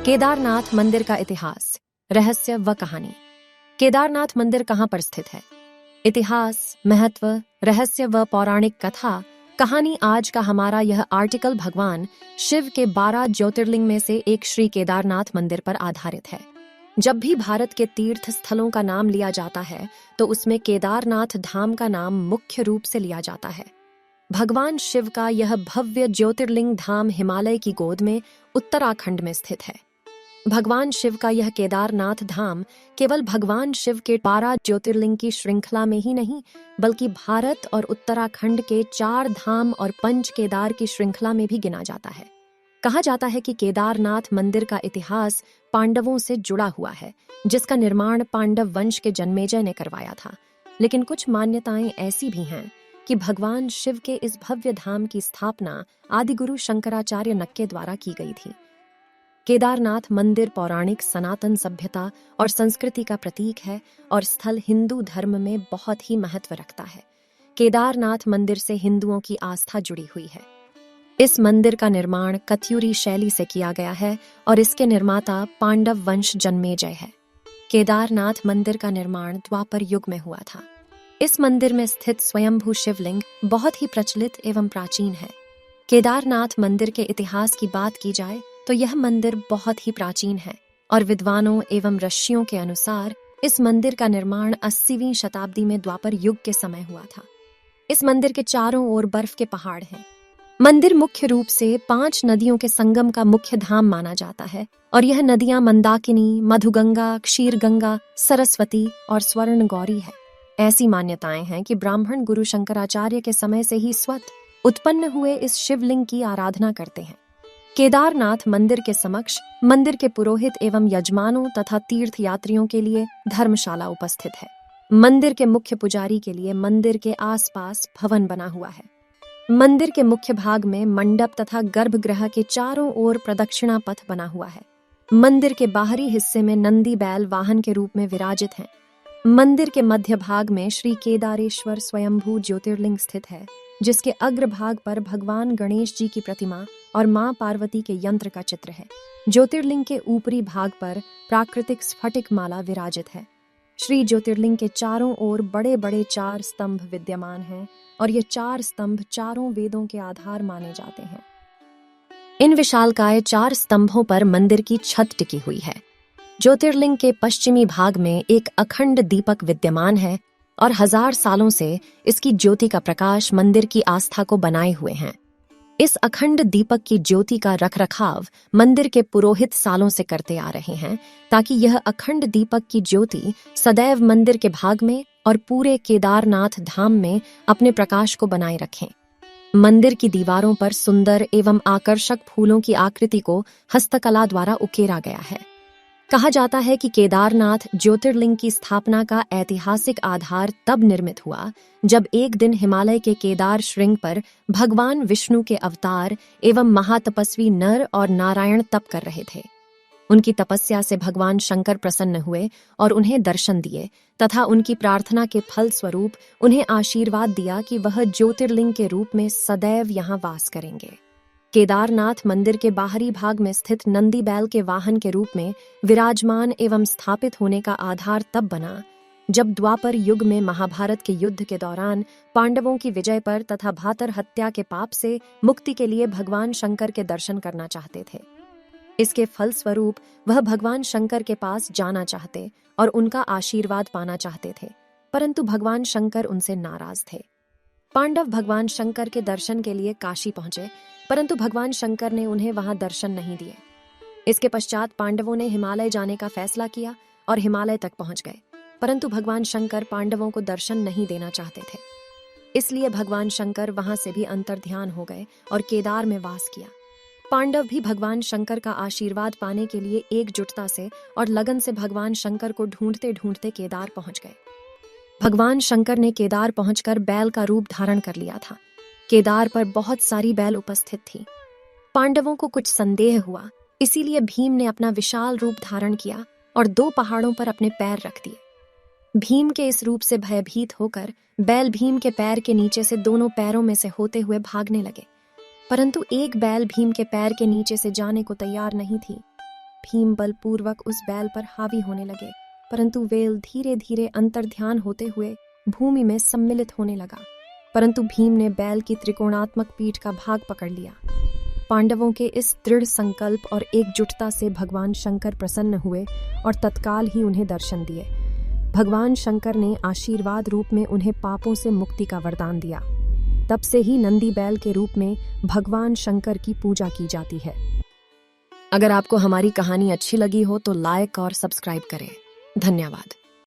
केदारनाथ मंदिर का इतिहास, रहस्य व कहानी। केदारनाथ मंदिर कहाँ पर स्थित है? इतिहास, महत्व, रहस्य व पौराणिक कथा कहानी। आज का हमारा यह आर्टिकल भगवान शिव के 12 ज्योतिर्लिंग में से एक श्री केदारनाथ मंदिर पर आधारित है। जब भी भारत के तीर्थ स्थलों का नाम लिया जाता है तो उसमें केदारनाथ धाम का नाम मुख्य रूप से लिया जाता है। भगवान शिव का यह भव्य ज्योतिर्लिंग धाम हिमालय की गोद में उत्तराखंड में स्थित है। भगवान शिव का यह केदारनाथ धाम केवल भगवान शिव के 12 ज्योतिर्लिंग की श्रृंखला में ही नहीं, बल्कि भारत और उत्तराखंड के 4 धाम और 5 केदार की श्रृंखला में भी गिना जाता है। कहा जाता है कि केदारनाथ मंदिर का इतिहास पांडवों से जुड़ा हुआ है, जिसका निर्माण पांडव वंश के जन्मेजय ने करवाया था। लेकिन कुछ मान्यताएं ऐसी भी हैं कि भगवान शिव के इस भव्य धाम की स्थापना आदिगुरु शंकराचार्य नक्के द्वारा की गई थी। केदारनाथ मंदिर पौराणिक सनातन सभ्यता और संस्कृति का प्रतीक है और स्थल हिंदू धर्म में बहुत ही महत्व रखता है। केदारनाथ मंदिर से हिंदुओं की आस्था जुड़ी हुई है। इस मंदिर का निर्माण कत्यूरी शैली से किया गया है और इसके निर्माता पांडव वंश जन्मेजय है। केदारनाथ मंदिर का निर्माण द्वापर युग में हुआ था। इस मंदिर में स्थित स्वयंभू शिवलिंग बहुत ही प्रचलित एवं प्राचीन है। केदारनाथ मंदिर के इतिहास की बात की जाए तो यह मंदिर बहुत ही प्राचीन है और विद्वानों एवं ऋषियों के अनुसार इस मंदिर का निर्माण 80वीं शताब्दी में द्वापर युग के समय हुआ था। इस मंदिर के चारों ओर बर्फ के पहाड़ हैं। मंदिर मुख्य रूप से 5 नदियों के संगम का मुख्य धाम माना जाता है और यह नदियां मंदाकिनी, मधुगंगा, क्षीरगंगा, सरस्वती और स्वर्ण गौरी है। ऐसी मान्यताएं हैं कि ब्राह्मण गुरु शंकराचार्य के समय से ही स्वतः उत्पन्न हुए इस शिवलिंग की आराधना करते हैं। केदारनाथ मंदिर के समक्ष मंदिर के पुरोहित एवं यजमानों तथा तीर्थ यात्रियों के लिए धर्मशाला उपस्थित है। मंदिर के मुख्य पुजारी के लिए मंदिर के आसपास भवन बना हुआ है। मंदिर के मुख्य भाग में मंडप तथा गर्भगृह के चारों ओर प्रदक्षिणा पथ बना हुआ है। मंदिर के बाहरी हिस्से में नंदी बैल वाहन के रूप में विराजित हैं। मंदिर के मध्य भाग में श्री केदारेश्वर स्वयंभू ज्योतिर्लिंग स्थित है, जिसके अग्रभाग पर भगवान गणेश जी की प्रतिमा और मां पार्वती के यंत्र का चित्र है। ज्योतिर्लिंग के ऊपरी भाग पर प्राकृतिक स्फटिक माला विराजित है। श्री ज्योतिर्लिंग के चारों ओर बड़े बड़े 4 स्तंभ विद्यमान हैं और ये 4 स्तंभ चारों वेदों के आधार माने जाते हैं। इन विशालकाय 4 स्तंभों पर मंदिर की छत टिकी हुई है। ज्योतिर्लिंग के पश्चिमी भाग में एक अखंड दीपक विद्यमान है और 1000 सालों से इसकी ज्योति का प्रकाश मंदिर की आस्था को बनाए हुए हैं। इस अखंड दीपक की ज्योति का रखरखाव मंदिर के पुरोहित सालों से करते आ रहे हैं, ताकि यह अखंड दीपक की ज्योति सदैव मंदिर के भाग में और पूरे केदारनाथ धाम में अपने प्रकाश को बनाए रखें। मंदिर की दीवारों पर सुंदर एवं आकर्षक फूलों की आकृति को हस्तकला द्वारा उकेरा गया है। कहा जाता है कि केदारनाथ ज्योतिर्लिंग की स्थापना का ऐतिहासिक आधार तब निर्मित हुआ जब एक दिन हिमालय के केदार श्रृंग पर भगवान विष्णु के अवतार एवं महातपस्वी नर और नारायण तप कर रहे थे। उनकी तपस्या से भगवान शंकर प्रसन्न हुए और उन्हें दर्शन दिए तथा उनकी प्रार्थना के फल स्वरूप उन्हें आशीर्वाद दिया कि वह ज्योतिर्लिंग के रूप में सदैव यहाँ वास करेंगे। केदारनाथ मंदिर के बाहरी भाग में स्थित नंदी बैल के वाहन के रूप में विराजमान एवं स्थापित होने का आधार तब बना जब द्वापर युग में महाभारत के युद्ध के दौरान पांडवों की विजय पर तथा भातर हत्या के पाप से मुक्ति के लिए भगवान शंकर के दर्शन करना चाहते थे। इसके फलस्वरूप वह भगवान शंकर के पास जाना चाहते और उनका आशीर्वाद पाना चाहते थे, परंतु भगवान शंकर उनसे नाराज थे। पांडव भगवान शंकर के दर्शन के लिए काशी पहुंचे, परंतु भगवान शंकर ने उन्हें वहां दर्शन नहीं दिए। इसके पश्चात पांडवों ने हिमालय जाने का फैसला किया और हिमालय तक पहुंच गए, परंतु भगवान शंकर पांडवों को दर्शन नहीं देना चाहते थे। इसलिए भगवान शंकर वहां से भी अंतर्ध्यान हो गए और केदार में वास किया। पांडव भी भगवान शंकर का आशीर्वाद पाने के लिए एकजुटता से और लगन से भगवान शंकर को ढूंढते ढूंढते केदार पहुंच गए। भगवान शंकर ने केदार पहुंचकर बैल का रूप धारण कर लिया था। केदार पर बहुत सारी बैल उपस्थित थी। पांडवों को कुछ संदेह हुआ, इसीलिए भीम ने अपना विशाल रूप धारण किया और 2 पहाड़ों पर अपने पैर रख दिए। भीम के इस रूप से भयभीत होकर बैल भीम के पैर के नीचे से दोनों पैरों में से होते हुए भागने लगे, परंतु एक बैल भीम के पैर के नीचे से जाने को तैयार नहीं थी। भीम बलपूर्वक उस बैल पर हावी होने लगे, परंतु वेल धीरे धीरे अंतर्ध्यान होते हुए भूमि में सम्मिलित होने लगा। परंतु भीम ने बैल की त्रिकोणात्मक पीठ का भाग पकड़ लिया। पांडवों के इस दृढ़ संकल्प और एकजुटता से भगवान शंकर प्रसन्न हुए और तत्काल ही उन्हें दर्शन दिए। भगवान शंकर ने आशीर्वाद रूप में उन्हें पापों से मुक्ति का वरदान दिया। तब से ही नंदी बैल के रूप में भगवान शंकर की पूजा की जाती है। अगर आपको हमारी कहानी अच्छी लगी हो तो लाइक और सब्सक्राइब करें। धन्यवाद।